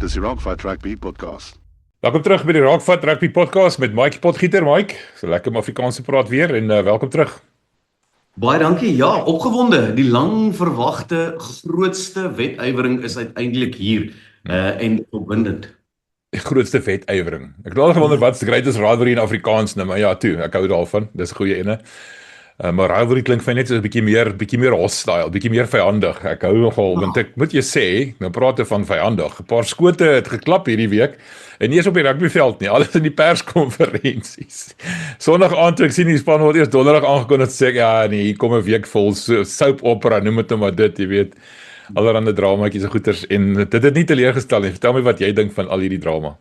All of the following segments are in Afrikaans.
Dis die Rockfight Rugby podcast. Welkom terug by die Rockfight Rugby podcast met Mike Potgieter. Mike, so lekker om Afrikaans te praat weer en welkom terug. Baie dankie. Ja, opgewonde. Die lang verwagte grootste wetywering is uiteindelik hier en opwindend. Die grootste wetywering. Ek het al gewonder wat's die greatest rivalry in Afrikaans nou, maar ja, toe, ek hou daarvan. Dis 'n goeie ene. Maar rivalry klink vir my net so 'n bietjie meer hostile, bietjie meer vyandig. Ek hou nogal, want ek moet jy sê, nou praat ek van vyandig. 'n Paar skote het geklap hierdie week en nie eens op die rugbyveld nie, alles in die perskonferensies. Sondag aand toe ek sien die span word eers donderdag aangekondig, sê ek ja, nee, hier kom 'n week vol soap opera, noem dit nou maar dit, jy weet. Allerhande dramaatjies en goeters en dit het nie teleurgestel nie. Vertel my wat jy dink van al hierdie drama.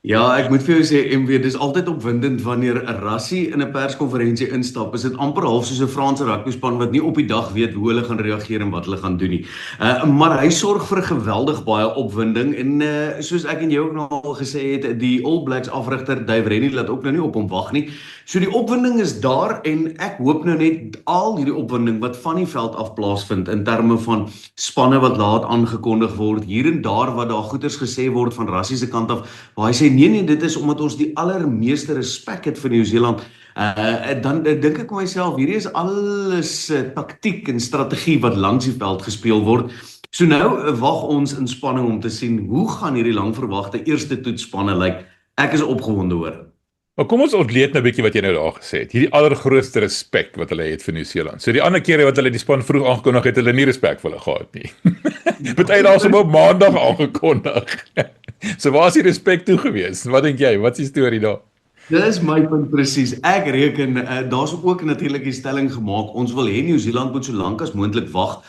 Ja, ek moet vir jou sê, MW, dis altyd opwindend wanneer 'n rassie in 'n perskonferensie instap. Is dit amper half soos 'n Franse rugbyspan wat nie op die dag weet hoe hulle gaan reageer en wat hulle gaan doen nie. Maar hy sorg vir geweldig baie opwinding en soos ek en jy ook nou al gesê het, die All Blacks afrigter Dave Rennie laat ook nou nie op hom wag nie. So die opwinding is daar en ek hoop nou net al hierdie opwinding wat van die veld af plaasvind in terme van spanne wat laat aangekondig word, hier en daar wat daar goeters gesê word van rassie se kant af, waar hy sê nee, dit is omdat ons die allermeeste respek het vir Nieu-Seeland. Dan dink ek myself, hierdie is alles taktiek en strategie wat langs die veld gespeel word. So nou wag ons in spanning om te sien hoe gaan hierdie lang verwagte eerste toetsspanne lyk. Ek is opgewonde hoor. Maar kom ons ontleed nou 'n bietjie wat jy nou daar gesê het. Hierdie allergrootste respek wat hulle het vir Nieu-Seeland. So die ander kere wat hulle die span vroeg aangekondig het, hulle nie respek vir hulle gehad nie. Party daar sommer op maandag aangekondig. So waar is die respek toe gewees? Wat dink jy? Wat is die storie daar? Dit is my punt presies. Ek reken, daar's ook natuurlik die stelling gemaak, ons wil hê Nieu-Seeland moet so lank as moontlik wag,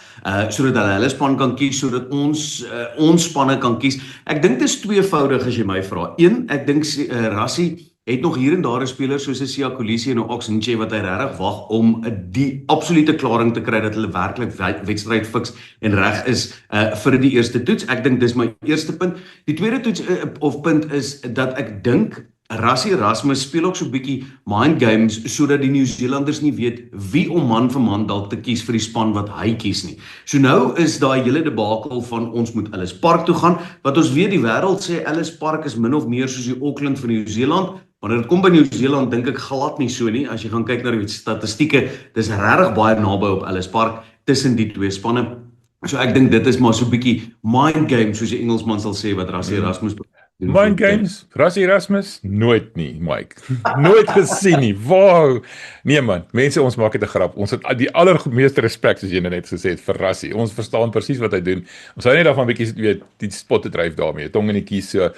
sodat hulle span kan kies, sodat ons spanne kan kies. Ek dink dit is tweevoudig as jy my vra. Een, ek dink Rassie het nog hier en daar 'n speler soos 'n Siya Kolisi en 'n Oxenche wat hy regtig wag om die absolute klaring te kry dat hulle werklik wedstryd fiks en reg is vir die eerste toets. Ek dink dis my eerste punt. Die tweede toets of punt is dat ek dink Rassie Erasmus speel ook so 'n bietjie mind games sodat die Nieu-Seelanders nie weet wie om man vir man dalk te kies vir die span wat hy kies nie. So nou is daai hele debakel van ons moet Ellis Park toe gaan, wat ons weet die wêreld sê Ellis Park is min of meer soos die Auckland van Nieu-Seeland. Wanneer dit kom by Nieu-Seeland dink ek glad nie so nie. As jy gaan kyk na die statistieke, dis regtig baie naby op Ellis Park tussen die twee spanne. So ek dink dit is maar so 'n bietjie mind game soos die Engelsman sal sê wat Rassie Erasmus doen. Mind games? Rassie Erasmus? Nooit nie, Mike. Nooit gesien nie. Wow. Nee man, mense, ons maak dit 'n grap. Ons het die allermeeste respek soos jy net gesê het vir Rassie. Ons verstaan presies wat hy doen. Ons hou net daarvan 'n bietjie weet die spot te dryf daarmee. Tong in die kies so.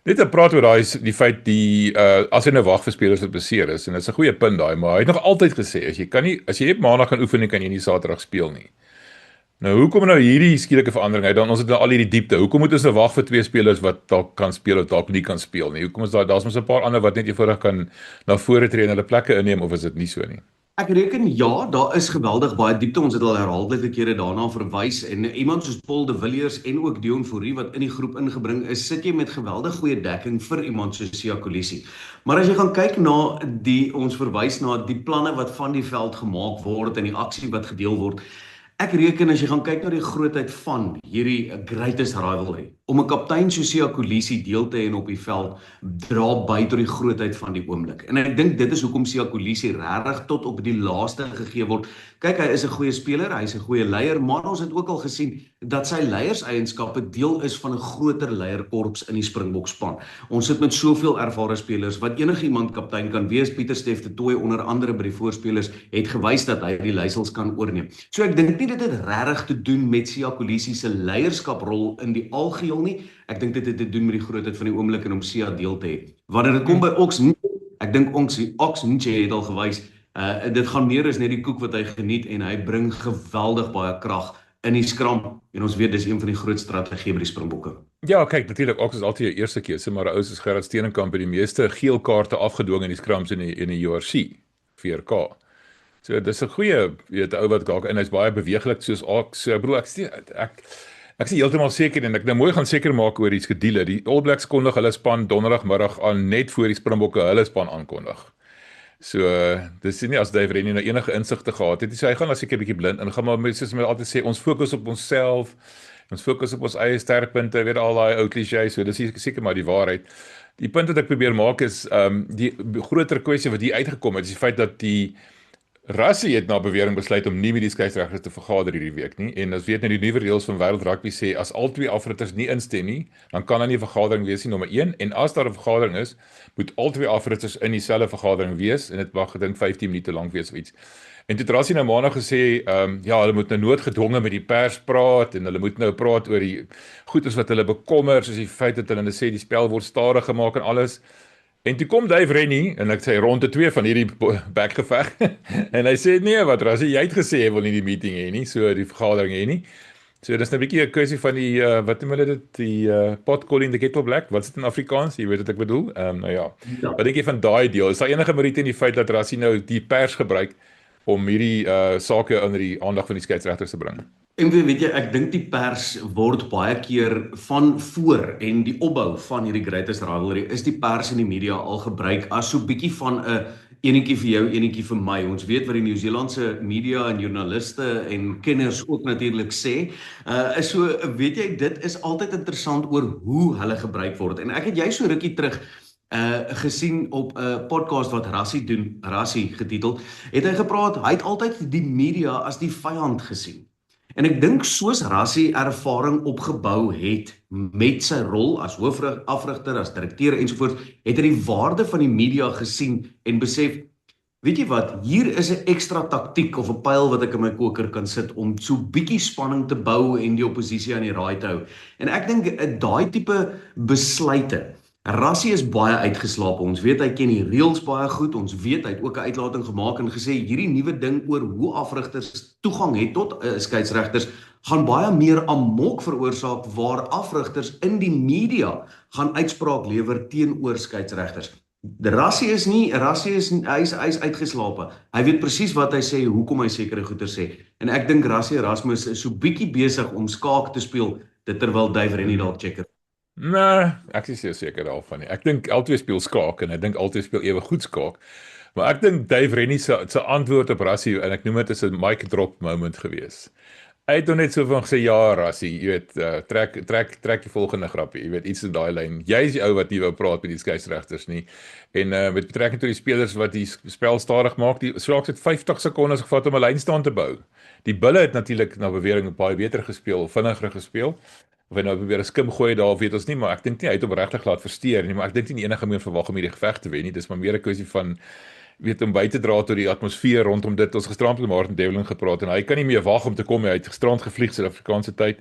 Net te praat oor die feit as hy nou wag vir spelers wat beseer is en dit is 'n goeie punt daai, maar hy het nog altyd gesê as jy net maandag kan oefen, kan jy nie Saterdag speel nie. Nou hoekom nou hierdie skielike verandering? Dan ons het nou al hierdie diepte. Hoekom moet ons nou wag vir twee spelers wat dalk kan speel of dalk nie kan speel nie? Hoekom is daar's mos 'n paar ander wat net eenvoudig kan na vore tree en hulle plekke inneem of is dit nie so nie? Ek reken ja, daar is geweldig baie diepte. Ons het al herhaaldelike kere daarna verwys en iemand soos Paul de Villiers en ook Dion Fourie wat in die groep ingebring is, sit jy met geweldig goeie dekking vir iemand soos Siya Kolisi. Maar as jy gaan kyk na ons verwys na die planne wat van die veld gemaak word en die aksie wat gedeel word. Ek reken as jy gaan kyk na die grootheid van hierdie greatest rivalry, om 'n kaptein soos Siya Kolisi deel te hê en op die veld dra by tot die grootheid van die oomblik. En ek dink dit is hoekom Siya Kolisi regtig tot op die laaste gegee word. Kyk, hy is 'n goeie speler, hy is 'n goeie leier, maar ons het ook al gesien dat sy leierseienskappe deel is van 'n groter leierkorps in die Springbokspan. Ons sit met soveel ervare spelers wat enigiemand kaptein kan wees. Pieter Stef de Tooy onder andere by die voorspelers het gewys dat hy die leiersels kan oorneem. So ek dink nie dit het regtig te doen met Siya Kolisi se leierskaprol in die algeheel nie. Ek dink dit het te doen met die grootheid van die oomblik en om Siya deel te hê. Wanneer dit kom by Oxenche, ek dink Oxenche het al gewys, dit gaan meer as net die koek wat hy geniet en hy bring geweldig baie krag in die skram en ons weet dis een van die groot strategieë by die Springbokke. Ja, kyk, natuurlik Ox is altyd jou eerste keuse, maar ou soos Gerard Steenkamp het die meeste geel kaarte afgedwing in die skrams in die URC 4K. So dis 'n goeie, weet ou wat dalk en hy's baie beweeglik soos Ox. So broer, ek is heeltemal seker en ek nou mooi gaan seker maak oor die skedules. Die All Blacks kondig hulle span donderdagmiddag aan net voor die Springbokke hulle span aankondig. So dis nie as Dave Rennie nou enige insigte gehad het. So hy gaan nou seker 'n bietjie blind ingaan, maar soos my altyd sê, ons fokus op onsself Ons fokus op ons eie sterkpunte, weet al daai ou klisjées, so dis seker maar die waarheid. Die punt wat ek probeer maak is die groter kwessie wat hier uitgekom het, is die feit dat die Rassie het na bewering besluit om nie met die skeieregters te vergader hierdie week nie. En ons weet net die nuwe reëls van Wêreld Rugby sê as al twee afrigters nie instem nie, dan kan daar nie 'n vergadering wees nie, nommer 1. En as daar 'n vergadering is, moet al twee afrigters in dieselfde vergadering wees en dit mag gedink 15 minute lank wees of iets. En toe het Rassie nou maandag gesê, ja, hulle moet nou noodgedwonge met die pers praat en hulle moet nou praat oor die goedes wat hulle bekommer, soos die feit dat hulle sê die spel word stadiger gemaak en alles. En toe kom Dave Rennie en ek sê ronde 2 van hierdie bekgeveg en hy sê nee, wat Rassie, jy het gesê jy wil nie die meeting hê nie, so die vergadering hê nie. So dis 'n bietjie 'n kwessie van die wat noem hulle dit, die pot calling the kettle black. Wat is dit in Afrikaans? Jy weet wat ek bedoel. Nou ja. Wat dink jy van daai deel? Is daar enige meriete in die feit dat Rassie nou die pers gebruik om hierdie sake onder die aandag van die skeieregters te bring? En weet jy, ek dink die pers word baie keer van voor en die opbou van hierdie greatest rivalry is die pers en die media al gebruik as so 'n bietjie van 'n enetjie vir jou, enetjie vir my. Ons weet wat die Nieu-Seelandse media en joernaliste en kenners ook natuurlik sê. Is so, weet jy, dit is altyd interessant oor hoe hulle gebruik word. En ek het jy so rukkie terug gesien op 'n podcast wat Rassie doen, Rassie getiteld, het hy gepraat, hy het altyd die media as die vyand gesien. En ek dink soos Rassie ervaring opgebou het met sy rol as hoofafrigter, as direkteur ensovoorts, het hy die waarde van die media gesien en besef, weet jy wat, hier is 'n ekstra taktiek of 'n pyl wat ek in my koker kan sit om so bietjie spanning te bou en die oppositie aan die raai te hou. En ek dink daai tipe besluite, Rassie is baie uitgeslaap. Ons weet hy ken die reëls baie goed. Ons weet hy het ook 'n uitlating gemaak en gesê hierdie nuwe ding oor hoe afrigters toegang het tot skeieregters gaan baie meer amok veroorsaak waar afrigters in die media gaan uitspraak lewer teenoor skeieregters. Rassie is hy's uitgeslape. Hy weet presies wat hy sê, hoekom hy sekere goeie sê. En ek dink Rassie Erasmus is so bietjie besig om skaak te speel, dit terwyl Dave Rennie dalk checker. Nee, ek is seker daarvan nie. Ek dink albei speel skaak en ek dink albei speel ewe goed skaak. Maar ek dink Dave Rennie se antwoord op Rassie, en ek noem dit as 'n mic drop moment gewees. Hy het net so van gesê, ja Rassie, jy weet, trek die volgende grappie, jy weet, iets in daai lyn. Jy is die ou wat nie wou praat met die skeieregters nie. En met betrekking tot die spelers wat die spel stadig maak, die Sharks het 50 sekondes gevat om 'n lynstand te bou. Die Bulle het natuurlik na bewering baie beter gespeel, vinniger gespeel. Of hy nou probeer 'n skim gooi daar, weet ons nie, maar ek dink nie hy het hom regtig laat versteur nie, maar ek dink nie enige meer verwag om hierdie geveg te wen nie. Dis maar meer 'n kwessie van weet om by te dra tot die atmosfeer rondom dit. Ons gisterand met Martin Devlin gepraat en hy kan nie meer wag om te kom. Hy het gisterand gevlieg Suid-Afrikaanse tyd.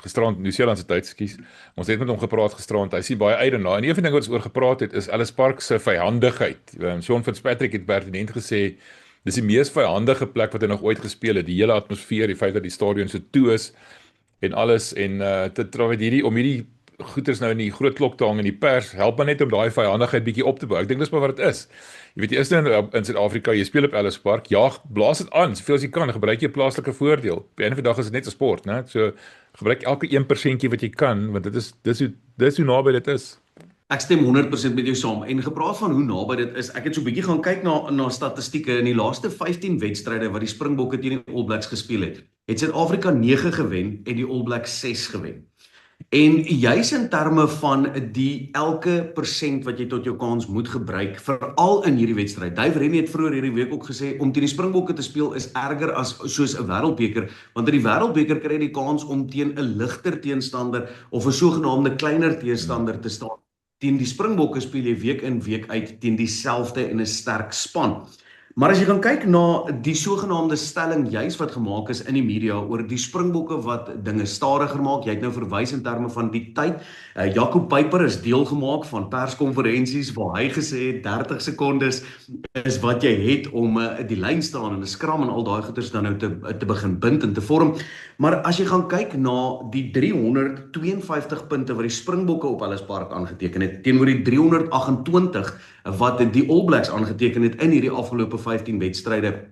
Gisterand Nieu-Seelandse tyd, ekskuus. Ons het met hom gepraat gisterand. Hy sien baie uit daarna. En een van die dinge wat ons oor gepraat het is Ellis Park se vyhandigheid. Sean Fitzpatrick het pertinent gesê dis die mees vyhandige plek wat hy nog ooit gespeel het. Die hele atmosfeer, die feit dat die stadion so toe is en alles en om hierdie goeters nou in die groot klok te hang in die pers, help maar net om daai vyhandigheid bietjie op te bou. Ek dink dis maar wat dit is. Jy weet, die eerste in Suid-Afrika, jy speel op Ellis Park, ja, blaas dit aan, soveel as jy kan, gebruik jy 'n plaaslike voordeel. Op die einde van die dag is dit net 'n sport, né? So gebruik elke 1% wat jy kan, want dis hoe naby dit is. Ek stem 100% met jou saam. En gepraat van hoe naby dit is, ek het so 'n bietjie gaan kyk na statistieke. In die laaste 15 wedstryde wat die Springbokke teen die All Blacks gespeel het Suid-Afrika 9 gewen en die All Blacks 6 gewen. En juis in terme van die elke persent wat jy tot jou kans moet gebruik, veral in hierdie wedstryd. Dave Rennie het vroeër hierdie week ook gesê om teen die Springbokke te speel is erger as soos 'n wêreldbeker, want in die wêreldbeker kry jy die kans om teen 'n ligter teenstander of 'n sogenaamde kleiner teenstander te staan. Teen die Springbokke speel jy week in week uit teen dieselfde en 'n sterk span. Maar as jy gaan kyk na die sogenaamde stelling juis wat gemaak is in die media oor die Springbokke wat dinge stadiger maak, jy het nou verwys in terme van die tyd. Jaco Peyper is deel gemaak van perskonferensies waar hy gesê het 30 sekondes is wat jy het om die lyn staan en 'n skram en al daai goeters dan nou te begin bind en te vorm. Maar as jy gaan kyk na die 352 punte wat die Springbokke op Ellis Park aangeteken het teenoor die 328 wat die All Blacks aangeteken het in hierdie afgelope 15 wedstryde,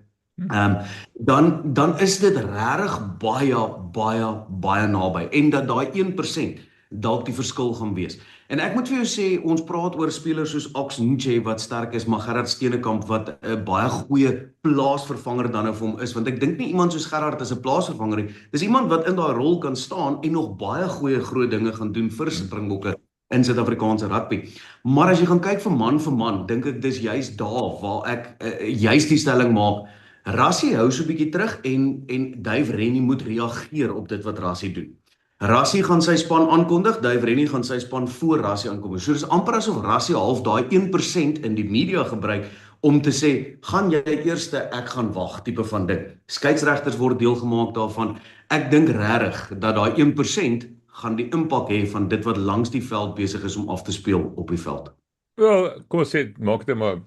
dan is dit regtig baie naby en dat daai 1% dalk die verskil gaan wees. En ek moet vir jou sê, ons praat oor spelers soos Oxenche wat sterk is, maar Gerard Steenekamp wat 'n baie goeie plaasvervanger dan nou vir hom is, want ek dink nie iemand soos Gerard is 'n plaasvervanger nie. Dis iemand wat in daai rol kan staan en nog baie goeie groot dinge gaan doen vir Springbokke in Suid-Afrikaanse rugby. Maar as jy gaan kyk vir man, dink ek dis juist daar waar ek juist die stelling maak. Rassie hou so 'n bietjie terug en Dave Rennie moet reageer op dit wat Rassie doen. Rassie gaan sy span aankondig, Dave Rennie gaan sy span voor Rassie aankom. So dis amper asof Rassie half daai 1% in die media gebruik om te sê, gaan jy eerste, ek gaan wag, tipe van ding. Skeieregters word deel gemaak daarvan. Ek dink regtig dat daai 1% gaan die impak hê van dit wat langs die veld besig is om af te speel op die veld. Wel, kom ons sê, maak dit maar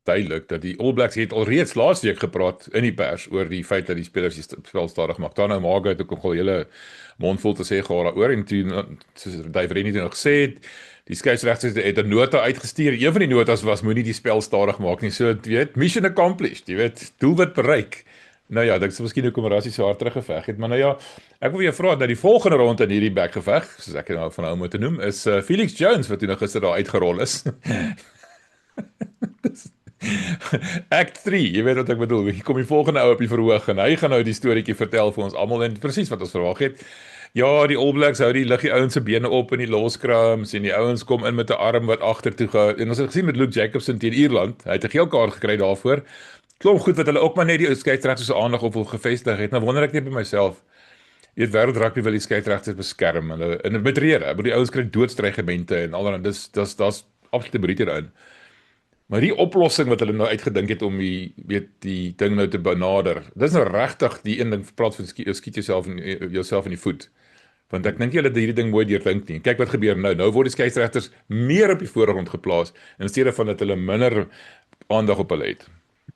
duidelik dat die All Blacks het alreeds laas week gepraat in die pers oor die feit dat die spelers die spel stadig maak. Tana Maga het ook al hele mond vol te sê gehad daaroor en toe, soos Dave Rennie nog gesê het, die skeieregters het 'n nota uitgestuur. Een van die notas was moenie die spel stadig maak nie. So, jy weet, mission accomplished, jy weet, doelwit bereik. Nou ja, dit is miskien hoekom Rassie so hard teruggeveg het, maar nou ja, ek wil weer vra dat die volgende ronde in hierdie backgeveg, soos ek nou van hom moet noem, is Felix Jones wat nou gister daar uitgerol is. Act 3, jy weet wat ek bedoel. Hier kom die volgende ou op die verhoog en hy gaan nou die storieetjie vertel vir ons almal en presies wat ons verwag het. Ja, die All Blacks hou die ouens se bene op in die loskrams en die ouens kom in met 'n arm wat agtertoe gaan. En ons het gesien met Luke Jacobson teen Ierland, hy het 'n geel kaart gekry daarvoor. Klop goed wat hulle ook maar net die skeieregters se aandag op wil gevestig het. Nou wonder ek net by myself. Jy weet wêreld rugby wil die skeieregters beskerm. Hulle in met rede, die ouens kry doodstrygemente en alreeds dis absolute brute daarin. Maar die oplossing wat hulle nou uitgedink het om die ding nou te benader. Dis nou regtig die een ding praat van skiet jouself in die voet. Want ek dink jy dat hierdie ding mooi deurdink nie. Kyk wat gebeur nou. Nou word die skeieregters meer op die voorgrond geplaas in steede van dat hulle minder aandag op hulle het.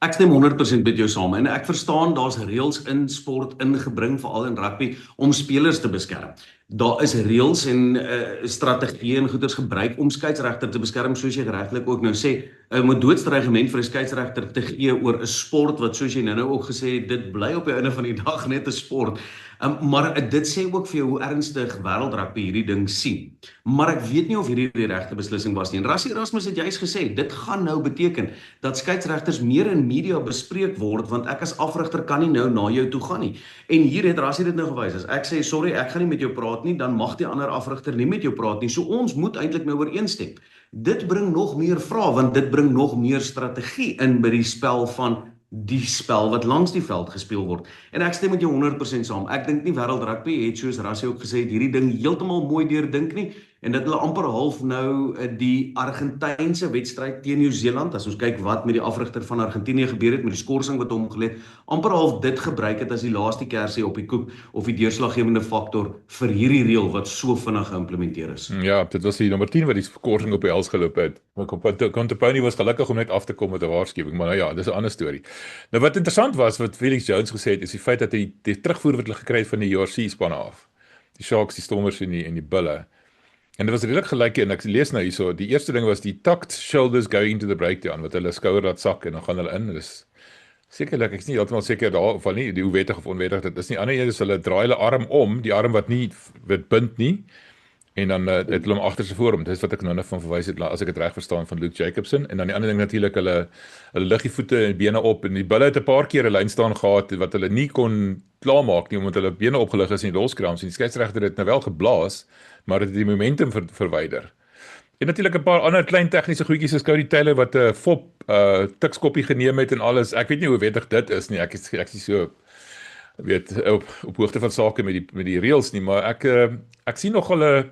Ek stem 100% met jou saam en ek verstaan daar's reëls in sport ingebring veral in rugby om spelers te beskerm. Daar is reëls en strategieë en goeders gebruik om skeieregter te beskerm soos jy regtelik ook nou sê. 'n Doodstreigement vir 'n skeieregter te gee oor 'n sport wat soos jy nou ook gesê het, dit bly op die einde van die dag net 'n sport. Maar dit sê ook vir jou hoe ernstig wêreldrugby hierdie ding sien. Maar ek weet nie of hierdie die regte beslissing was nie. En Rassie Erasmus het juist gesê, dit gaan nou beteken dat skeieregters meer in media bespreek word, want ek as afrigter kan nie nou na jou toe gaan nie. En hier het Rassie dit nou gewys. As ek sê, sorry, ek gaan nie met jou praat nie, dan mag die ander afrigter nie met jou praat nie. So ons moet eintlik nou ooreenstem. Dit bring nog meer vrae, want dit bring nog meer strategie in by die spel wat langs die veld gespeel word. En ek stem met jou 100% saam. Ek dink nie wêreld rugby het soos Rassie ook gesê het hierdie ding heeltemal mooi deurdink nie en dat hulle amper half nou die Argentynse wedstryd teen Nieu-Seeland, as ons kyk wat met die afrigter van Argentinië gebeur het met die skorsing wat hom gelê het, amper half dit gebruik het as die laaste kersie op die koek of die deurslaggewende faktor vir hierdie reël wat so vinnig geïmplementeer is. Ja, dit was die nommer 10 wat die skorsing op die hels geloop het. Maar Contepony was gelukkig om net af te kom met 'n waarskuwing, maar nou ja, dis 'n ander storie. Nou wat interessant was wat Felix Jones gesê het is die feit dat hy die terugvoer wat hulle gekry het van die URC spanne af. Die Sharks, die Stormers en die Bulle. En dit was redelik gelyk en ek lees nou hierso, die eerste ding was die tucked shoulders going into the breakdown, wat hulle skouer laat sak en dan gaan hulle in. Dis sekerlik, ek is nie heeltemal seker daarvan nie, hoe wettig of onwettig dit is nie. Ander een is hulle draai hulle arm om, die arm wat nie bind nie. En dan het hulle hom agter sy voor hom. Dis wat ek nou net van verwys het as ek dit reg verstaan van Luke Jacobson. En dan die ander ding natuurlik hulle lig die voete en bene op en die Bulle het 'n paar keer 'n lyn staan gehad wat hulle nie kon klaarmaak nie omdat hulle bene opgelig is in die loskrams en die skeieregter het nou wel geblaas, maar dit het die momentum verwyder. En natuurlik 'n paar ander klein tegniese goedjies soos Cody Taylor wat 'n fop tikskoppie geneem het en alles. Ek weet nie hoe wettig dit is nie. Ek is so weet op hoogte van sake met die reëls nie, maar ek sien nogal 'n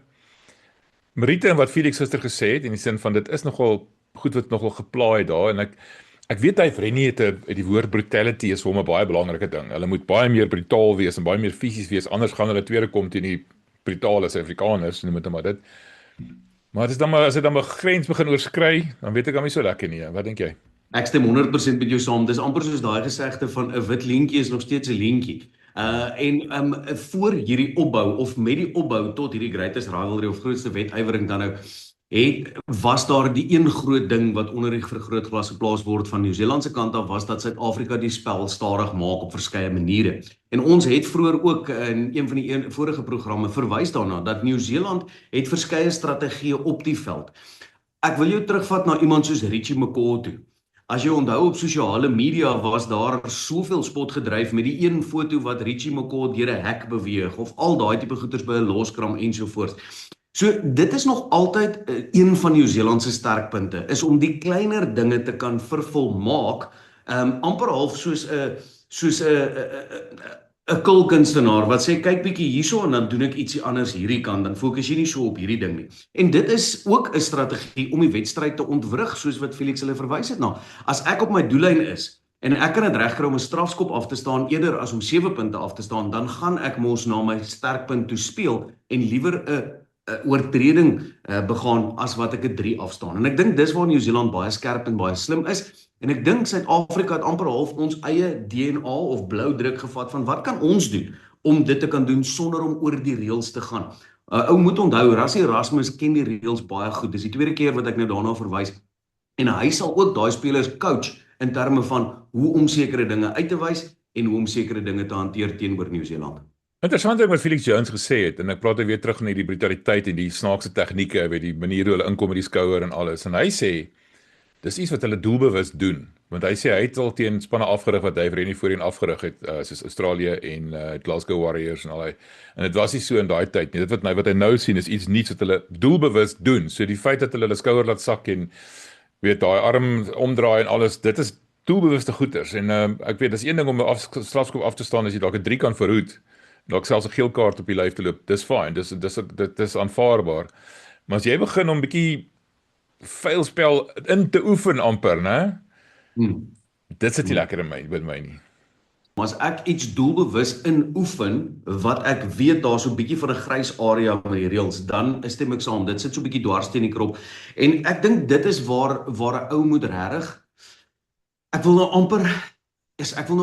Marite en wat Felix gister gesê het in die sin van dit is nogal goed wat nogal geplaai daar en ek weet hy Rennie het die woord brutality is vir hom 'n baie belangrike ding. Hulle moet baie meer brutaal wees en baie meer fisies wees anders gaan hulle tweede kom teen die brutale Suid-Afrikaners noem dit maar dit. Maar as dit dan 'n grens begin oorskry, dan weet ek dan nie so lekker nie. Wat dink jy? Ek stem 100% met jou saam. Dis amper soos daai gesegde van 'n wit leentjie is nog steeds 'n leentjie. Voor hierdie opbou of met die opbou tot hierdie greatest rivalry of grootste wedywering dan nou was daar die een groot ding wat onder die vergrootglas geplaas word van Nieu-Seeland se kant af, was dat Suid-Afrika die spel stadig maak op verskeie maniere. En ons het vroeër ook in een van die vorige programme verwys daarna, dat Nieu-Seeland het verskeie strategieë op die veld. Ek wil jou terugvat na iemand soos Richie McCaw toe. As jy onthou op sosiale media was daar soveel spot gedryf met die een foto wat Richie McCaw deur 'n hek beweeg, of al daai tipe goeters by 'n loskram ensovoorts. So dit is nog altyd een van Nieu-Seeland se sterkpunte, is om die kleiner dinge te kan vervolmaak, amper half soos 'n kulkunstenaar wat sê kyk bietjie hierso en dan doen ek ietsie anders hierdie kant, dan fokus jy nie so op hierdie ding nie. En dit is ook 'n strategie om die wedstryd te ontwrig, soos wat Felix hulle verwys het na. As ek op my doellyn is en ek kan dit regkry om 'n strafskop af te staan eerder as om 7 punte af te staan, dan gaan ek mos na my sterkpunt toe speel en liewer 'n oortreding begaan as wat ek 'n 3 afstaan. En ek dink dis waar Nieu-Seeland baie skerp en baie slim is. En ek dink Suid-Afrika het amper half ons eie DNA of blou druk gevat van wat kan ons doen om dit te kan doen sonder om oor die reëls te gaan. Ou moet onthou, Rassie Erasmus ken die reëls baie goed. Dis die tweede keer wat ek nou daarna verwys. En hy sal ook daai spelers coach in terme van hoe om sekere dinge uit te wys en hoe om sekere dinge te hanteer teenoor Nieu-Seeland. Interessant ding wat Felix Jones gesê het, en ek praat weer terug na die brutaliteit en die snaakse tegnieke, weet die manier hoe hulle inkom met die skouer en alles. En hy sê, dis iets wat hulle doelbewus doen. Want hy sê, hy het al teen spanne afgerig wat hy Rennie voorheen afgerig het, soos Australië en Glasgow Warriors en al die. En dit was nie so in daai tyd nie. Dit wat hy nou sien is iets niets wat hulle doelbewus doen. So die feit dat hulle skouer laat sak en weet daai arm omdraai en alles, dit is doelbewuste goeters. En ek weet, dis een ding om 'n strafskop af te staan as jy dalk 'n 3 kan verhoed. Dalk selfs 'n geel kaart op die lyf te loop. Dis fyn. Dit is aanvaarbaar. Maar as jy begin om 'n bietjie veilspel in te oefen amper, né? Dit sit nie lekker in my, met my nie. Maar as ek iets doelbewus inoefen, wat ek weet daar so 'n bietjie van 'n grys area met die reëls, dan stem ek saam. Dit sit so 'n bietjie dwars teen die krop. En ek dink dit is waar 'n ou moet regtig. Ek wil nou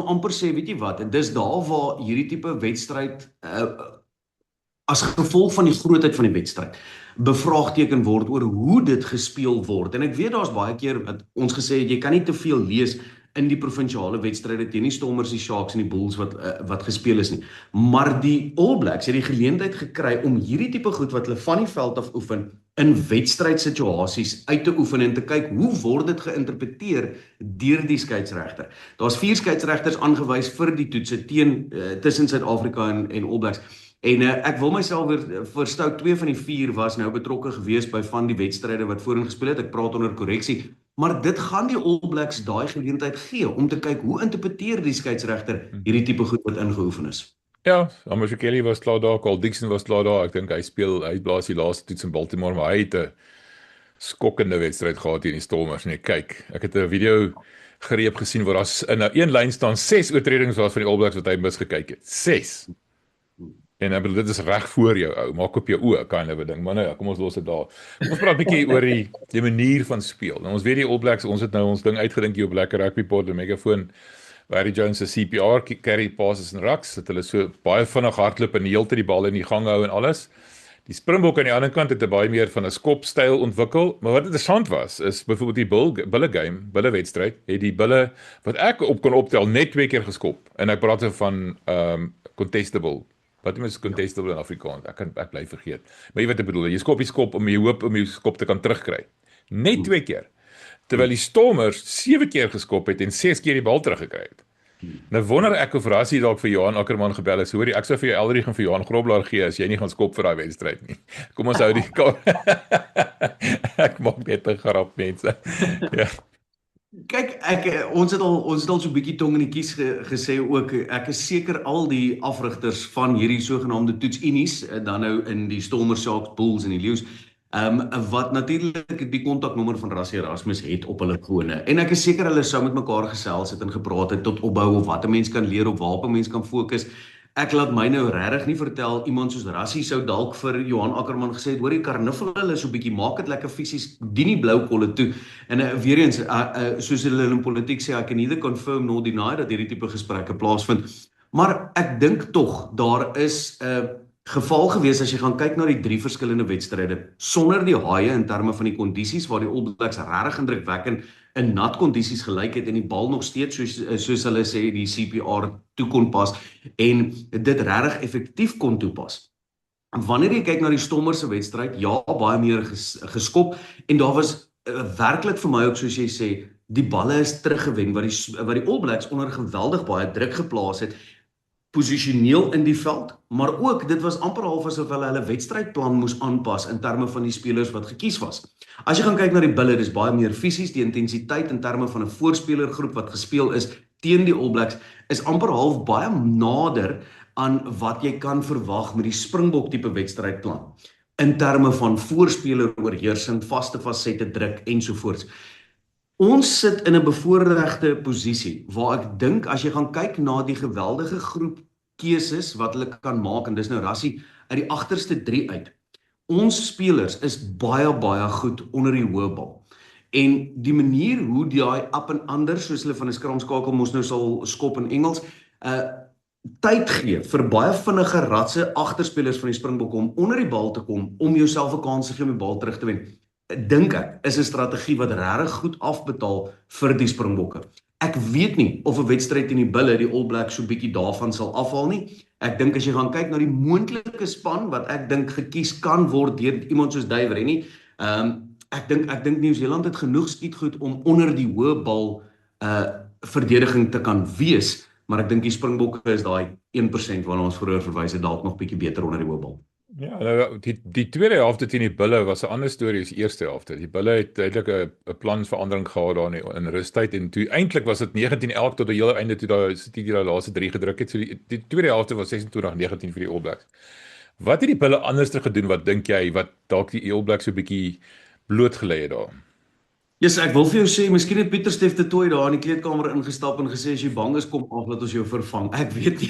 amper sê, weet jy wat, en dis daar waar hierdie tipe wedstryd as gevolg van die grootheid van die wedstryd bevraagteken word oor hoe dit gespeel word. En ek weet daar's baie keer wat ons gesê het, jy kan nie te veel lees in die provinsiale wedstryde teen die Stormers, die Sharks en die Bulls wat gespeel is nie. Maar die All Blacks het die geleentheid gekry om hierdie tipe goed wat hulle van die veld af oefen in wedstrydsituasies uit te oefen en te kyk hoe word dit geïnterpreteer deur die skeieregter. Daar's 4 skeieregters aangewys vir die toetse tussen Suid-Afrika en All Blacks. En ek wil myself weer verstout, 2 van die 4 was nou betrokke gewees by van die wedstryde wat voorheen gespeel het. Ek praat onder korreksie. Maar dit gaan die All Blacks daai geleentheid gee om te kyk hoe interpreteer die skeieregter hierdie tipe goed wat ingeoefen is. Ja, Amos Kelly was klaar daar, Carl Dixon was klaar daar. Ek dink hy blaas die laaste toets in Baltimore, maar hy het 'n skokkende wedstryd gehad teen die Stormers. Nee, kyk, ek het 'n video gereep gesien waar daar in 'n een lyn staan 6 oortredings was van die All Blacks wat hy misgekyk het. 6. En ek bedoel, dit is reg voor jou ou, maak op jou oë, kind of 'n ding. Maar nou ja, kom ons los dit daar. Ons praat 'n bietjie oor die manier van speel. Nou ons weet die All Blacks, ons het nou ons ding uitgedink hier op Lekker Rugby Pod, 'n megafoon. Barry Jones se CPR, carry passes en rucks, dat hulle so baie vinnig hardloop en die hele tyd die bal in die gang hou en alles. Die Springbok aan die ander kant het 'n baie meer van 'n skopstyl ontwikkel, maar wat interessant was, is byvoorbeeld die bulle wedstryd, het die bulle wat ek op kon optel net 2 keer geskop. En ek praat van contestable. Wat is contestable in Afrikaans? Ek bly vergeet. Maar jy weet wat ek bedoel, jy skop om jy hoop om jy skop te kan terugkry. Net 2 keer. Terwyl die Stormers 7 keer geskop het en 6 keer die bal teruggekry het. Nou wonder ek of Rassie dalk vir Johan Ackerman gebel het. Hoorie, ek sou vir jou Elderig en vir Johan Groblaar gee as jy nie gaan skop vir daai wedstryd nie. Kom ons hou die ek maak net 'n grap, mense. Ja. Kyk, ons het al so 'n bietjie tong in die kies gesê ook. Ek is seker al die afrigters van hierdie sogenaamde toetsunies, dan nou in die Stormers, Sharks, Bulls en die Lions, wat natuurlik die kontaknommer van Rassie Erasmus het op hulle fone. En ek is seker hulle sou met mekaar gesels het en gepraat het tot opbou of wat 'n mens kan leer of waarop 'n mens kan fokus. Ek laat my nou regtig nie vertel, iemand soos Rassie sou dalk vir Johan Ackerman gesê het, hoor die karnuffel hulle so 'n bietjie, maak dit lekker fisies, dien die blou kolle toe. En weer eens, soos hulle in politiek sê, I can neither confirm nor deny dat hierdie tipe gesprekke plaasvind. Maar ek dink tog, daar is geval gewees as jy gaan kyk na die 3 verskillende wedstryde sonder die haie in terme van die kondisies waar die All Blacks regtig indrukwekkend in nat kondisies gelyk het en die bal nog steeds soos hulle sê die CPR toe kon pas en dit regtig effektief kon toepas. Wanneer jy kyk na die Stormers se wedstryd, ja, baie meer geskop en daar was werklik vir my ook soos jy sê, die balle is teruggewen wat die All Blacks onder geweldig baie druk geplaas het, posisioneel in die veld, maar ook dit was amper half asof hulle wedstrydplan moes aanpas in terme van die spelers wat gekies was. As jy gaan kyk na die bulle, dis baie meer fisies, die intensiteit in terme van 'n voorspelergroep wat gespeel is teen die All Blacks is amper half baie nader aan wat jy kan verwag met die Springbok tipe wedstrydplan in terme van voorspeler oorheersing, vaste fasette druk ensovoorts. Ons sit in 'n bevoordeelde posisie waar ek dink as jy gaan kyk na die geweldige groep keuses wat hulle kan maak en dis nou rassie uit die agterste 3 uit. Ons spelers is baie goed onder die hoë bal. En die manier hoe die up en under soos hulle van 'n skramskakel mos nou sal skop in Engels, tyd gee vir baie vinnige ratse agterspelers van die Springbokke om onder die bal te kom om jouself 'n kans te gee om die bal terug te wen. Dink ek is 'n strategie wat regtig goed afbetaal vir die Springbokke. Ek weet nie of 'n wedstryd teen die Bulle die All Blacks so bietjie daarvan sal afhaal nie. Ek dink as jy gaan kyk na die moontlike span wat ek dink gekies kan word deur iemand soos Dave Rennie, ek dink Nieu-Seeland het genoeg skietgoed om onder die hoë bal verdediging te kan wees, maar ek dink die Springbokke is daai 1% waarna ons vroeër verwys het dalk nog bietjie beter onder die hoë bal. Ja, nou, die tweede helfte teen die Bulle was 'n ander storie as die eerste helfte. Die Bulle het duidelik 'n plansverandering gehad daar in rustyd en toe eintlik was dit 19-11 tot die hele einde toe daai laaste 3 gedruk het. So die tweede helfte was 26-19 vir die All Blacks. Wat het die Bulle anders gedoen? Wat dink jy wat dalk die All Blacks so 'n bietjie blootgelê het daar? Yes, ek wil vir jou sê, miskien het Pieter Stef de Tooy daar in die kleedkamer ingestap en gesê as jy bang is kom af dat ons jou vervang. Ek weet nie.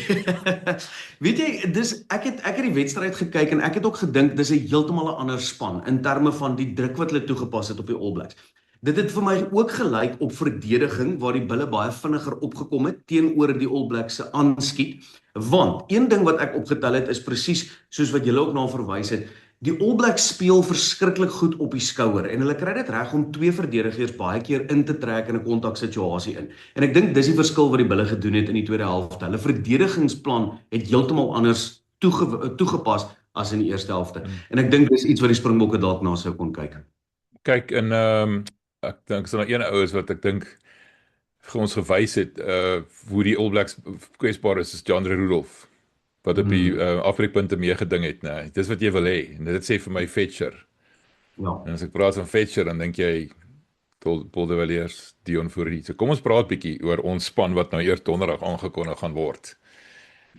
Weet jy, ek het die wedstryd gekyk en ek het ook gedink dis 'n heeltemal 'n ander span in terme van die druk wat hulle toegepas het op die All Blacks. Dit het vir my ook gelyk op verdediging waar die Bulle baie vinniger opgekom het teenoor die All Blacks se aanskiet, want een ding wat ek opgetel het is presies soos wat julle ook na verwys het. Die All Blacks speel verskriklik goed op die skouer en hulle kry dit reg om 2 verdedigers baie keer in te trek in 'n kontaksituasie in. En ek dink dis die verskil wat die Bulle gedoen het in die tweede helfte. Hulle verdedigingsplan het heeltemal anders toegepas as in die eerste helfte. En ek dink dis iets wat die Springbokke dalk na sou kon kyk. Kyk en ek dink so 'n ouers wat ek dink vir ons gewys het hoe die All Blacks kwesbaar is Deandre Rudolph. Wat op die afbreekpunte meegeding het, nee. Dis wat jy wil hê. En dit sê vir my Fetcher. Ja. En as ek praat van Fetcher, dan dink jy Paul de Villiers, Dion Fourie. So kom ons praat bietjie oor ons span wat nou eers donderdag aangekondig gaan word.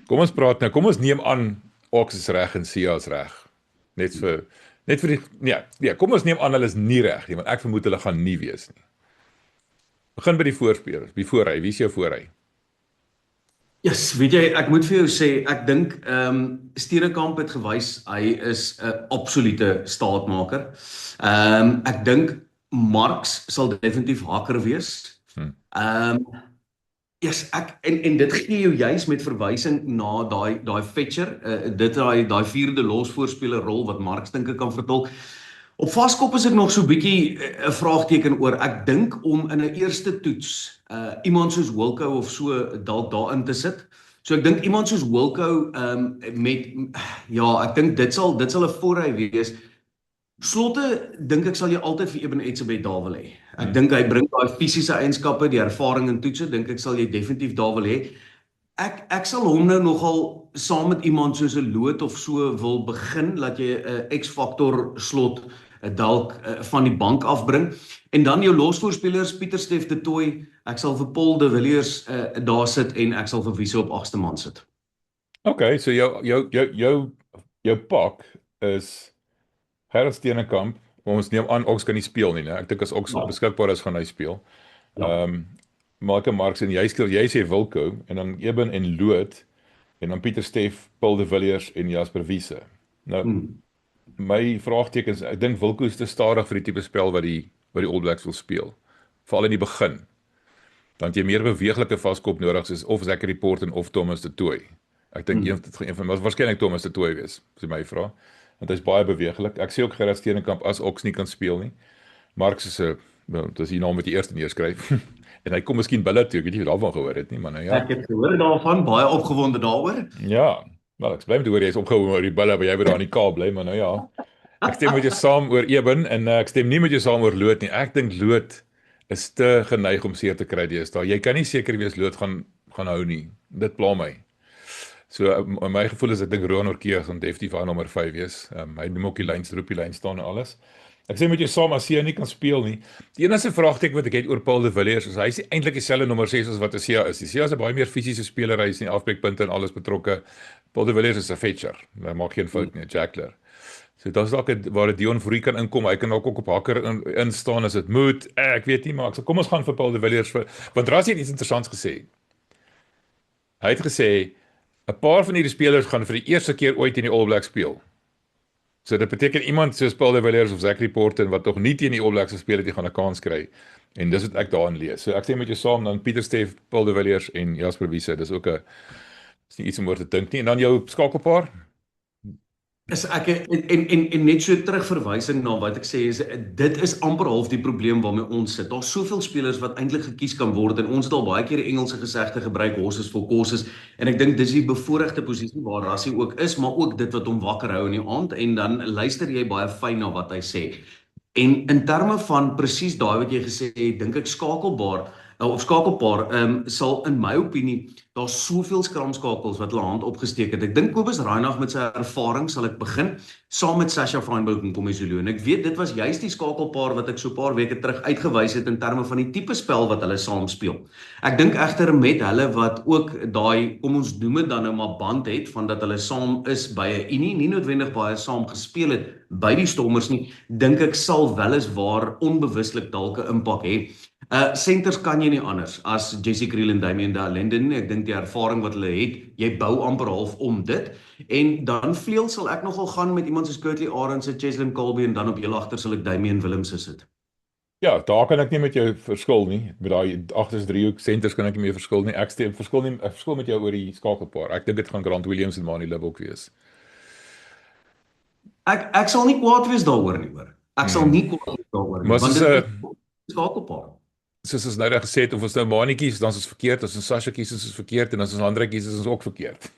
Kom ons neem aan Ox is reg en Sia is reg. Net vir die kom ons neem aan hulle is nie reg nie, want ek vermoed hulle gaan nie wees nie. Begin by die voorspelers, die voorry. Wie is jou voorry? Yes, weet jy, ek moet vir jou sê, ek dink Steenekamp het gewys hy is 'n absolute staatmaker. Ek dink Marx sal definitief haker wees. Yes, en dit gee jou juis met verwysing na daai Fetcher, daai vierde losvoorspeler rol wat Marx dink ek kan vertolk. Op vaskop is ek nog so bietjie 'n vraagteken oor. Ek dink om in 'n eerste toets iemand soos Wilco of so dalk daarin te sit. So ek dink iemand soos Wilco ek dink dit sal 'n voorry wees. Slotte dink ek sal jy altyd vir Eben Etzebeth daar wil hê. Ek dink hy bring daai fisiese eienskappe, die ervaring in toetse, dink ek sal jy definitief daar wil hê. Ek sal hom nou nogal saam met iemand soos 'n Loot of so wil begin, laat jy 'n X-faktor slot dalk van die bank afbring. En dan jou losvoorspelers, Pieter Stef de Tooy, ek sal vir Paul de Villiers daar sit en ek sal vir Wiese op 8ste man sit. Okay, so jou pak is Gerard Steenekamp. Ons neem aan Ox kan nie speel nie, né? Ek dink as Ox beskikbaar is gaan hy speel. Malcolm Marx en jy sê Wilco en dan Eben en Loot en dan Pieter Stef, Paul de Villiers en Jasper Wiese. Nou my vraagteken is, ek dink Wilco is te stadig vir die tipe spel wat die All Blacks wil speel. Veral in die begin. Dan jy meer beweeglike vaskop nodig soos of Zachary Porter of Thomas de Tooy. Ek dink een van maar waarskynlik Thomas de Tooi wees, as jy my vra. Want hy's baie beweeglik. Ek sê ook Gerard Steenkamp as Ox nie kan speel nie. Marx is 'n dis die naam wat jy eers neerskryf. En hy kom miskien Bulle toe, ek weet nie of jy daarvan gehoor het nie, maar nou ja. Ek het gehoor daarvan, baie opgewonde daaroor. Ja, wel ek bly met hoor jy is opgehou oor die Bulle, maar jy word daar in die Kaap bly, maar nou ja. Ek stem met jou saam oor Eben en ek stem nie met jou saam oor Lood nie. Ek dink Lood is te geneig om seer te kry deesdae. Jy kan nie seker wees Lood gaan hou nie. Dit pla my. So my gevoel is ek dink Roan Orkeer gaan definitief aan nommer 5 wees. Hy noem ook die lyns, roep die lyn staan en alles. Ek sê met jou saam as hy nie kan speel nie. Die enigste vraagteken wat ek het oor Paul de Villiers is hy is eintlik dieselfde nommer 6 as wat Sia is. Sia is 'n baie meer fisiese speler, hy is nie afbreekpunte en alles betrokke. Paul de Villiers is 'n fetcher. Hy maak geen fout nie, 'n jackler. So dit is dalk waar Dion Fourie kan inkom. Hy kan ook op hakker instaan as dit moet. Ek weet nie, maar kom ons gaan vir Paul de Villiers want Rassie het iets interessants gesê. Hy het gesê 'n paar van hierdie spelers gaan vir die eerste keer ooit in die All Blacks speel. So dit beteken iemand soos Paul de Villiers of Zachary Porter wat nog nie teen die All Blacks gespeel het, die gaan 'n kans kry. En dis wat ek daarin lees. So ek sê met jou saam dan Pieter Steff, Paul de Villiers en Jasper Wiese. Dis ook 'n is nie iets om oor te dink nie. En dan jou skakelpaar? Is ek en net so terugverwysing na wat ek sê is dit is amper half die probleem waarmee ons sit. Daar's soveel spelers wat eintlik gekies kan word en ons het al baie keer die Engelse gesegde gebruik horses for courses en ek dink dis die bevoordeelde posisie waar Rassie ook is, maar ook dit wat hom wakker hou in die aand en dan luister jy baie fyn na wat hy sê. En in terme van presies daai wat jy gesê het, dink ek skakelpaar sal in my opinie daar's soveel skramskakels wat hulle hand opgesteek het. Ek dink Kobus Reinagh met sy ervaring sal ek begin saam met Sasha Feinberg en Komezulu. En ek weet dit was juist die skakelpaar wat ek so 'n paar weke terug uitgewys het in terme van die tipe spel wat hulle saam speel. Ek dink egter met hulle wat ook daai, kom ons noem dit dan nou maar band het van dat hulle saam is by 'n unie, nie noodwendig baie saam gespeel het by die Stormers nie, dink ek sal weliswaar onbewuslik dalk 'n impak hê. Centers kan jy nie anders as Jesse Kriel en Damian de Allende nie. Ek dink die ervaring wat hulle het, jy bou amper half om dit. En dan vleuel sal ek nogal gaan met iemand soos Curtly Arends, Cheslin Kolbe en dan op heel agter sal ek Damian Willemse sit. Ja, daar kan ek nie met jou verskil nie. Met daai agters driehoek centers kan ek nie meer verskil nie. Ek verskil met jou oor die skakelpaar. Ek dink dit gaan Grant Williams en Manie Libbok wees. Ek sal nie kwaad wees daaroor nie, hoor. Ek sal nie kwaad wees daaroor nie. Maar Want dit is skakelpaar. Soos ons nou reg gesê het, of ons nou Manie kies, dan is ons verkeerd, as ons Sasha kies, is ons verkeerd, en as ons Andre kies, is ons ook verkeerd.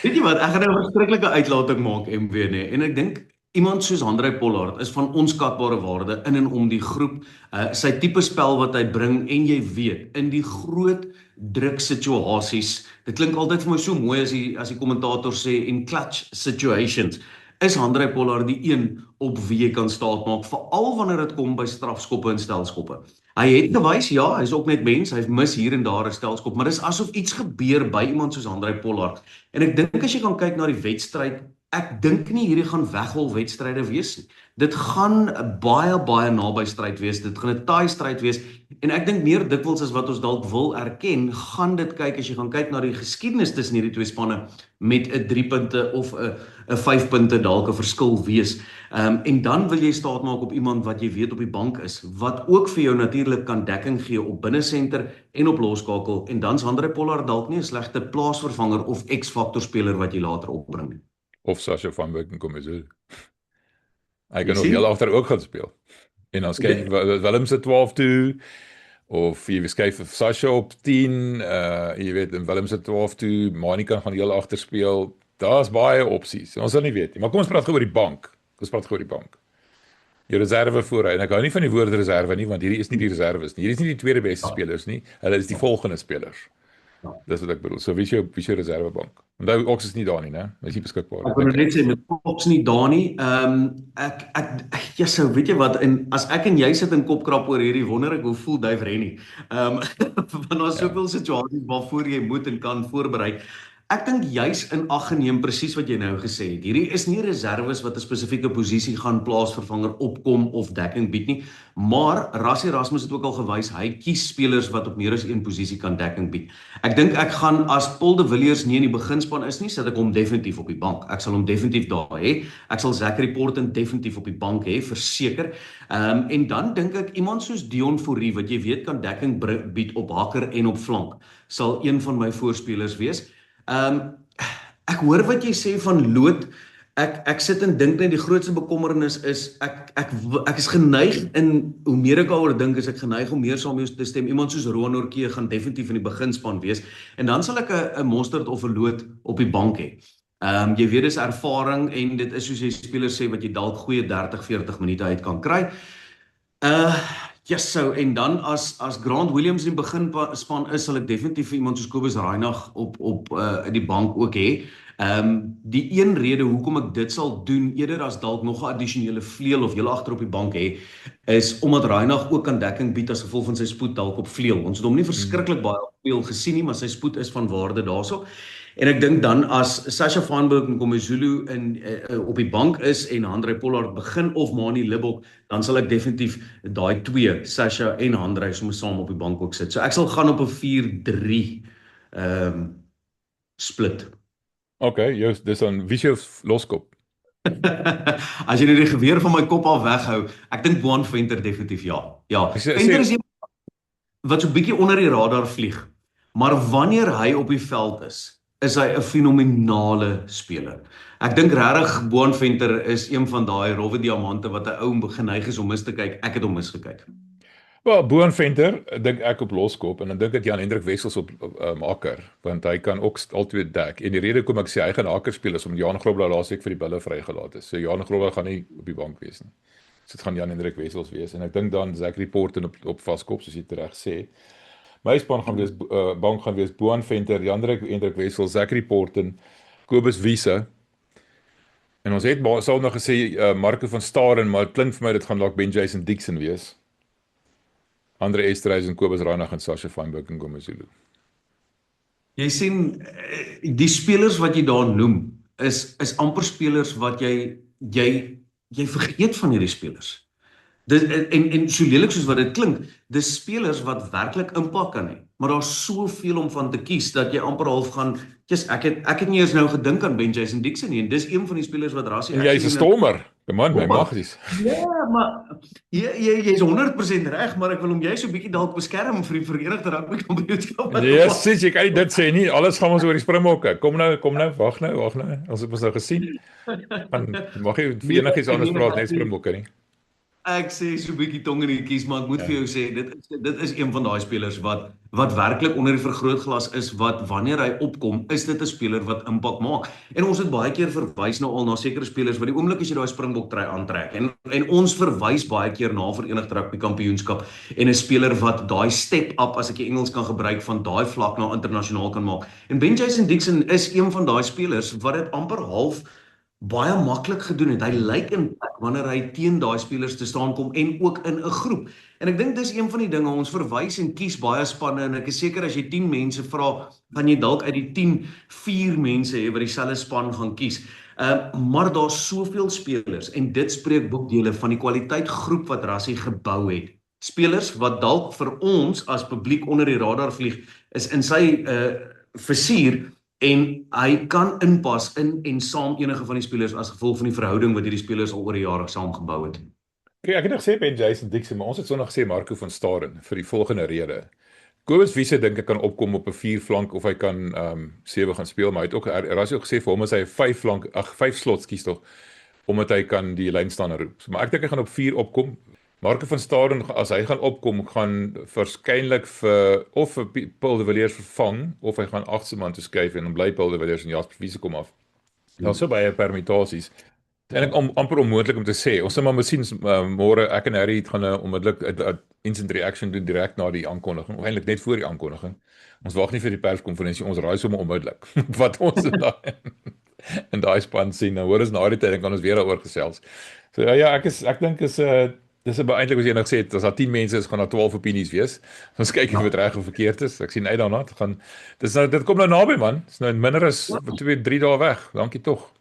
Weet jy wat, ek gaan nou 'n verskriklike uitlating maak, MW, nee, en ek dink, iemand soos Handré Pollard is van onskatbare waarde in en om die groep, sy tipe spel wat hy bring, en jy weet, in die groot druk situasies, dit klink altyd vir my so mooi as die kommentator sê, in clutch situations, is Handré Pollard die een op wie jy kan staatmaak, veral wanneer dit kom by strafskoppe en stelskoppe. Hy het gewys, ja, hy is ook net mens, hy mis hier en daar 'n stelskop, maar dis asof iets gebeur by iemand soos Handré Pollard. En ek dink as jy gaan kyk na die wedstryd, ek dink nie hierdie gaan weghol wedstryde wees nie. Dit gaan 'n baie naby stryd wees, dit gaan 'n taai stryd wees, en ek dink meer dikwels as wat ons dalk wil erken, gaan dit kyk, as jy gaan kyk na die geskiedenis tussen hierdie twee spanne, met 'n 3 punte of 'n 5 punte dalk 'n verskil wees. En dan wil jy staat maak op iemand wat jy weet op die bank is, wat ook vir jou natuurlik kan dekking gee op binnesenter en op loskakel, en dan's Handré Pollard dalk nie 'n slegte plaasvervanger of X-faktor speler wat jy later opbring nie. Of Sasha van Wyk kom so. Hy kan ook heel agter ook gaan speel. En dan skryf Willem se 12 toe, of jy skuif Sasha op 10, jy weet, en Willem se 12 toe, Monica gaan heel agter speel. Daar's baie opsies. Ons sal nie weet nie. Maar kom ons praat gou oor die bank. Jou reserve vooruit. En ek hou nie van die woord reserve nie, want hierdie is nie die reserves nie. Hierdie is nie die tweede beste spelers nie. Hulle is die volgende spelers. Dis wat ek bedoel. So wie is jou reservebank? Onthou Ox is nie daar nie, né? Hy is nie beskikbaar. Ek wil net sê met Ox nie daar nie. So weet jy wat, en as ek en jy sit in kopkrap oor hierdie, wonder ek hoe voel Dave Rennie. Want daar's soveel situasies waarvoor jy moet en kan voorberei. Ek dink juis in ag geneem presies wat jy nou gesê het. Hierdie is nie reserves wat 'n spesifieke posisie gaan plaasvervanger opkom of dekking bied nie, maar Rassie Erasmus het ook al gewys hy kies spelers wat op meer as een posisie kan dekking bied. Ek dink ek gaan as Paul de Villiers nie in die beginspan is nie, sit ek hom definitief op die bank. Ek sal hom definitief daar hê. Ek sal Zachary Porten definitief op die bank hê, verseker. En dan dink ek iemand soos Dion Fourie wat jy weet kan dekking bied op hakker en op flank, sal een van my voorspelers wees. Ek hoor wat jy sê van lood. Ek sit en dink net die grootste bekommernis is ek is geneig in hoe meer ek daaroor dink is ek geneig om meer saam te stem. Iemand soos Roan Orkee gaan definitief in die beginspan wees en dan sal ek 'n Mostert of 'n Lood op die bank hê. Jy weet dis ervaring en dit is soos jy spelers sê wat jy dalk goeie 30-40 minute uit kan kry. So en dan as Grant Williams in die beginspan is, sal ek definitief vir iemand soos Kobus Reinagh op die bank ook hê. Die een rede hoekom ek dit sal doen, eerder as dalk nog 'n addisionele vleuel of heel agter op die bank hê, is omdat Reinagh ook kan dekking bied as gevolg van sy spoed dalk op vleuel. Ons het hom nie verskriklik baie op vleuel gesien nie, maar sy spoed is van waarde daarso. En ek dink dan as Sasha Feinberg en Komezulu op die bank is en Handré Pollard begin of Manie Libbok, dan sal ek definitief daai twee, Sasha en Handré, sommer saam op die bank ook sit. So ek sal gaan op 'n 4-3 split. Okay, dis dan wie se loskop. As jy nou die geweer van my kop af weghou, ek dink Boan Venter definitief ja. Ja, Venter is wat so 'n bietjie onder die radar vlieg. Maar wanneer hy op die veld is hy 'n fenominale speler. Ek dink regtig Boan Venter is een van daai rowwe diamante wat 'n ou geneig is om mis te kyk. Ek het hom misgekyk. Wel, Boan Venter dink ek op loskop en dan dink ek Jan Hendrik Wessels op haker, want hy kan ook altyd dek. En die rede hoekom ek sê hy gaan haker speel is omdat Jan Grobler laasweek vir die bulle vrygelaat is. So Jan Grobler gaan nie op die bank wees nie. So dit gaan Jan Hendrik Wessels wees en ek dink dan Zachary Porten op vaskop soos jy reg sê. My span gaan wees bank gaan wees Boan Venter, Jan Hendrik Wessels, Zachary Porten, Kobus Wiese. En ons het sal nog gesê Marco van Staden, maar dit klink vir my dit gaan dalk Ben Jason Dixon wees. Andre Esterhuis en Kobus Reinagh en Sasha Feinberg en Komezulu. Jy sien die spelers wat jy daar noem is amper spelers wat jy vergeet van hierdie spelers. En so lelik soos wat dit klink, dis spelers wat werklik impak kan hê. Maar daar's soveel om van te kies dat jy amper half gaan, ek het nie eens nou gedink aan Ben Jason Dixon nie en dis een van die spelers wat Rassie Jy's 'n stormer. Man, my magies. Ja, maar jy's 100% reg, maar ek wil hom jy so 'n bietjie dalk beskerm vir die Verenigde Rugby Kampioenskap. Yes, sis, jy kan nie dit sê nie. Alles gaan ons oor die Springbokke. Kom nou, wag nou. Ons het mos nou gesien. Dan mag jy vir enigiets anders praat net Springbokke nie. Ek sê so 'n bietjie tong in die kies, maar ek moet vir jou sê dit is een van daai spelers wat werklik onder die vergrootglas is, wat wanneer hy opkom, is dit 'n speler wat impak maak. En ons het baie keer verwys nou al na sekere spelers wat die oomblik as jy daai Springbok trui aantrek en ons verwys baie keer na Verenigde Rugby Kampioenskap en 'n speler wat daai step up, as ek die Engels kan gebruik, van daai vlak na internasionaal kan maak. En Ben Jason Dixon is een van daai spelers wat dit amper half baie maklik gedoen het. Hy lyk in wanneer hy teen daai spelers te staan kom en ook in 'n groep. En ek dink dis een van die dinge, ons verwys en kies baie spanne en ek is seker as jy 10 mense vra, gaan jy dalk uit die 10 4 mense hê wat dieselfde span gaan kies. Maar daar's soveel spelers en dit spreek boekdele van die kwaliteit groep wat Rassie gebou het. Spelers wat dalk vir ons as publiek onder die radar vlieg, is in sy vizier en hy kan inpas in en saam enige van die spelers as gevolg van die verhouding wat hierdie spelers al oor die jare saam gebou het. Ek het nog gesê Ben Jason Dixon, maar ons het sondag gesê Marco van Staden vir die volgende rede. Kobus Wiese dink ek kan opkom op 'n 4 flank of hy kan 7 gaan speel, maar hy het ook Rassie ook gesê vir hom is hy 5 slot kies tog, omdat hy kan die lynstander roep. So, maar ek dink hy gaan op 4 opkom. Marco van Staden, as hy gaan opkom, gaan waarskynlik vir Paul de Villiers vervang of hy gaan 8ste man toe skuif en dan bly Paul de Villiers en Jasper Wiese kom af. Daar's so baie permutasies. En amper onmoontlik om te sê. Ons sal maar sien môre ek en Harry gaan onmiddellik 'n instant reaction doen direk na die aankondiging, of eintlik net voor die aankondiging. Ons wag nie vir die perskonferensie, ons raai sommer onmiddellik wat ons in daai span sien. Nou hoor ons na die tyd en kan ons weer daaroor gesels. So ja, ek dink is Dis eintlik as jy nou gesê het, as daar 10 mense is, gaan daar 12 opinies wees. Ons kyk of dit reg of verkeerd is. Ek sien uit daarna. Dit kom nou naby man. Dis nou minder as 2, 3 dae weg. Dankie tog.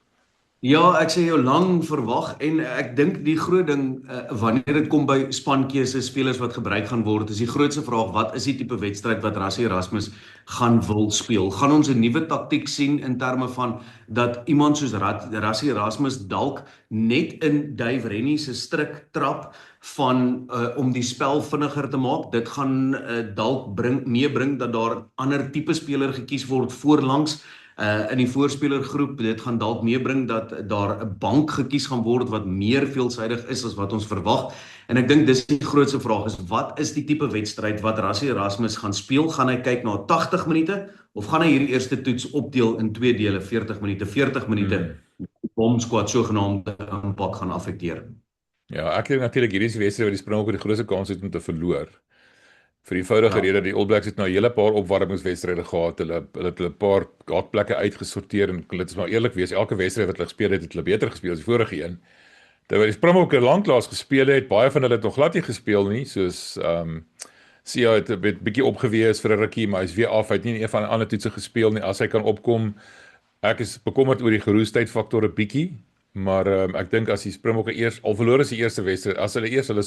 Ja, ek sê jou lang verwag en ek dink die groot ding wanneer dit kom by spankeuse spelers wat gebruik gaan word, is die grootste vraag, wat is die tipe wedstryd wat Rassie Erasmus gaan wil speel? Gaan ons 'n nuwe taktiek sien in terme van dat iemand soos Rassie Erasmus dalk net in Dave Rennie se stryk trap van om die spel vinniger te maak? Dit gaan dalk meebring dat daar ander tipe speler gekies word voorlangs in die voorspelergroep. Dit gaan dalk meebring dat daar 'n bank gekies gaan word wat meer veelsidig is as wat ons verwag. En ek dink dis die grootste vraag is, wat is die tipe wedstryd wat Rassie Erasmus gaan speel? Gaan hy kyk na 80 minute of gaan hy hierdie eerste toets opdeel in 2 dele, 40 minute bomsquad sogenaamde impak gaan affekteer? Ja, ek dink natuurlik hierdie is die wedstryd wat die Springbokke die grootste kans het om te verloor. Vir die eenvoudige rede, die All Blacks het nou 'n hele paar opwarmingswedstryde gehad. Hulle het 'n paar gaatplekke uitgesorteer en dit is maar eerlik wees, elke wedstryd wat hulle gespeel het hulle beter gespeel as die vorige een. Terwyl die Springbokke lanklaas gespeel het, baie van hulle het nog glad nie gespeel nie, soos Sia het 'n bietjie opgewees vir 'n rukkie, maar hy's weer af. Hy het nie een van die ander toetse gespeel nie. As hy kan opkom, ek is bekommerd oor die geroesheid faktor 'n bietjie, maar ek dink as die Springbokke eers al verloor is die eerste wedstryd, as hulle eers hulle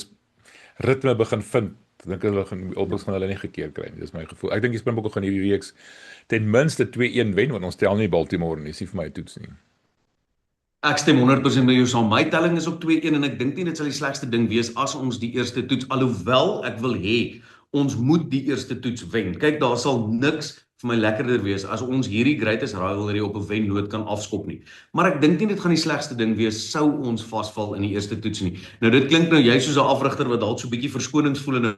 ritme begin vind, dink hulle gaan hulle nie gekeer kry nie. Dis my gevoel. Ek dink die Springbokke gaan hierdie reeks ten minste 2-1 wen, want ons tel nie Baltimore nie, is nie vir my 'n toets nie. Ek stem 100% met jou saam. My telling is op 2-1 en ek dink nie dit sal die slegste ding wees as ons die eerste toets, alhoewel ek wil hê ons moet die eerste toets wen. Kyk, daar sal niks vir my lekkerder wees as ons hierdie greatest rivalry op 'n wennoot kan afskop nie. Maar ek dink nie dit gaan die slegste ding wees sou ons vasval in die eerste toets nie. Nou dit klink nou jy soos 'n afrigter wat dalk so 'n bietjie verskonings voel in 'n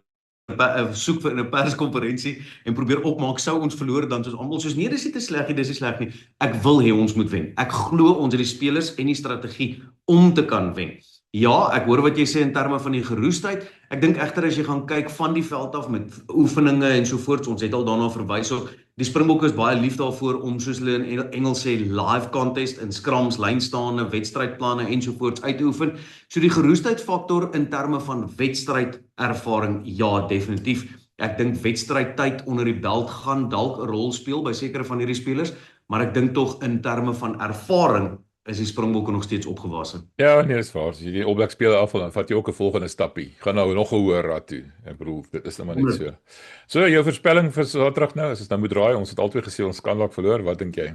soek vir 'n perskonferensie en probeer opmaak sou ons verloor dan soos almal soos nee dis nie te sleg nie, dis nie sleg nie. Ek wil hê ons moet wen. Ek glo ons het die spelers en die strategie om te kan wen. Ja, ek hoor wat jy sê in terme van die geroesheid. Ek dink egter as jy gaan kyk van die veld af met oefeninge en so voort, ons het al daarna verwys op, die Springbokke is baie lief daarvoor om soos hulle in Engels sê live contest in scrums, lynstaande, wedstrydplanne en so voorts uit te oefen. So die geroestheidfaktor in terme van wedstrydervaring, ja, definitief. Ek dink wedstrydtyd onder die belt gaan dalk 'n rol speel by sekere van hierdie spelers, maar ek dink tog in terme van ervaring is die Springbokke nog steeds opgewasse. Ja, nee, dis waar. As jy die All Blacks speel afval, dan vat jy ook 'n volgende stappie. Gaan nou nog 'n hoër rad toe. Ek bedoel, dit is nou maar net so. So, jou voorspelling vir Saterdag nou, as ons nou moet draai, ons het albei gesê ons kan dalk verloor. Wat dink jy?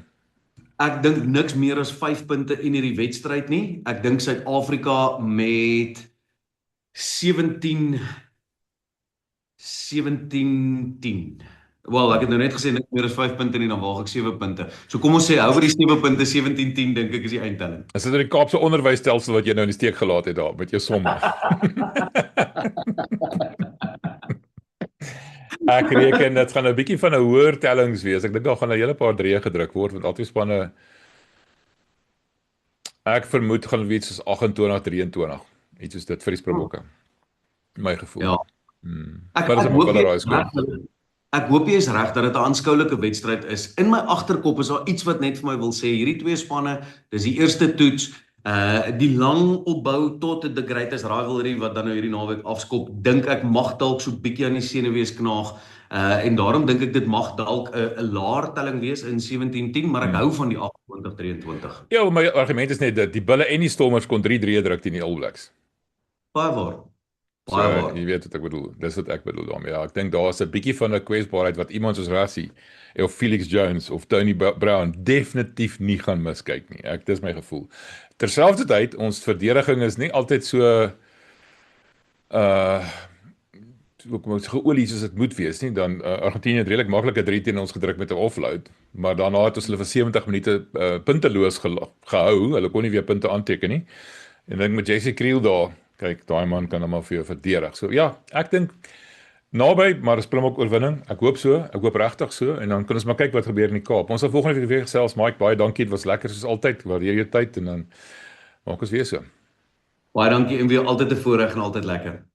Ek dink niks meer as 5 punte in hierdie wedstryd nie. Ek dink Suid-Afrika met 17-10. Wel, ek het nou net gesê niks meer as 5 punte nie, dan waag ek 7 punte. So kom ons sê, hou vir die 7 punte, 17-10 dink ek is die eindtelling. Is dit die Kaapse onderwysstelsel wat jy nou in die steek gelaat het daar met jou somme? Ek reken dit gaan 'n bietjie van 'n hoër tellings wees. Ek dink daar gaan 'n hele paar drieë gedruk word want albei spanne, ek vermoed gaan wees soos 28-23. Iets soos dit vir die Springbokke. My gevoel. Ja. Ek hoop jy is reg dat dit 'n aanskoulike wedstryd is. In my agterkop is daar iets wat net vir my wil sê, hierdie twee spanne, dis die eerste toets, die lang opbou tot the greatest rivalry wat dan nou hierdie naweek afskop, dink ek mag dalk so bietjie aan die senuwees knaag, en daarom dink ek dit mag dalk 'n laer telling wees in 17-10, maar ek hou van die 28-23. Ja, my argument is net dat die Bulle en die Stormers kon 3-3 druk teen die All Blacks. Baie waar. So, jy weet wat ek bedoel. Dis wat ek bedoel daarmee. Ja, ek dink daar is 'n bietjie van 'n kwesbaarheid wat iemand soos Rassie of Felix Jones of Tony Brown definitief nie gaan miskyk nie. Dis my gevoel. Terselfdertyd, ons verdediging is nie altyd so geolie soos dit moet wees nie. Dan Argentinië het redelik maklik 'n 3 teen ons gedruk met 'n offload, maar daarna het ons hulle vir 70 minute punteloos gehou. Hulle kon nie weer punte aanteken nie. En ek dink met Jesse Kriel daar, kyk, daai man kan hom maar vir jou verdedig. So ja, ek dink naby, maar 'n Springbok oorwinning. Ek hoop so, ek hoop regtig so en dan kan ons maar kyk wat gebeur in die Kaap. Ons sal volgende week weer gesels. Mike, baie dankie. Dit was lekker soos altyd. Waardeer jou tyd en dan maak ons weer so. Baie dankie en weer altyd 'n voorreg en altyd lekker.